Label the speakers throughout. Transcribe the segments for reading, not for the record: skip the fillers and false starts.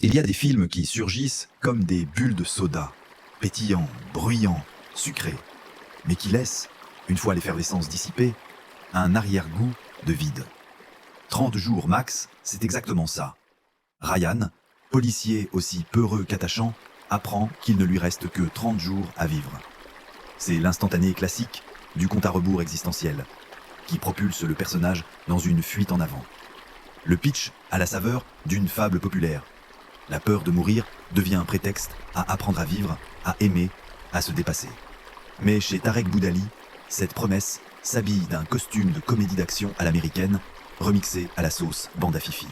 Speaker 1: Il y a des films qui surgissent comme des bulles de soda, pétillants, bruyants, sucrés, mais qui laissent, une fois l'effervescence dissipée, un arrière-goût de vide. 30 jours max, c'est exactement ça. Ryan, policier aussi peureux qu'attachant, apprend qu'il ne lui reste que 30 jours à vivre. C'est l'instantané classique du compte à rebours existentiel, qui propulse le personnage dans une fuite en avant. Le pitch a la saveur d'une fable populaire. La peur de mourir devient un prétexte à apprendre à vivre, à aimer, à se dépasser. Mais chez Tarek Boudali, cette promesse s'habille d'un costume de comédie d'action à l'américaine, remixé à la sauce bande à fifi.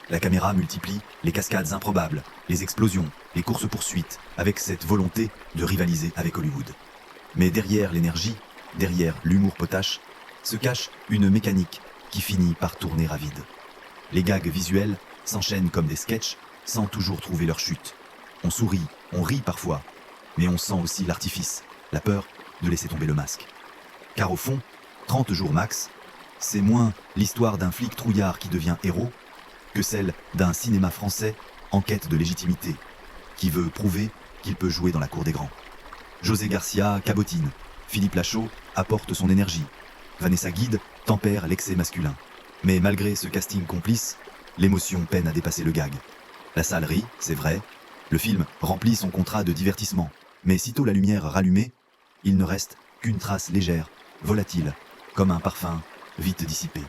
Speaker 1: La caméra multiplie les cascades improbables, les explosions, les courses-poursuites, avec cette volonté de rivaliser avec Hollywood. Mais derrière l'énergie, derrière l'humour potache, se cache une mécanique qui finit par tourner à vide. Les gags visuels s'enchaînent comme des sketchs sans toujours trouver leur chute. On sourit, on rit parfois, mais on sent aussi l'artifice, la peur de laisser tomber le masque. Car au fond, 30 jours max, c'est moins l'histoire d'un flic trouillard qui devient héros que celle d'un cinéma français en quête de légitimité, qui veut prouver qu'il peut jouer dans la cour des grands. José Garcia cabotine, Philippe Lachaud apporte son énergie, Vanessa Guide tempère l'excès masculin. Mais malgré ce casting complice, l'émotion peine à dépasser le gag. La salle rit, c'est vrai, le film remplit son contrat de divertissement, mais sitôt la lumière rallumée, il ne reste qu'une trace légère, volatile, comme un parfum vite dissipé.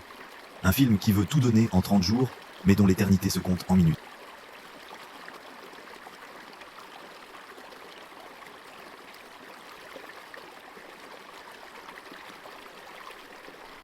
Speaker 1: Un film qui veut tout donner en 30 jours, mais dont l'éternité se compte en minutes.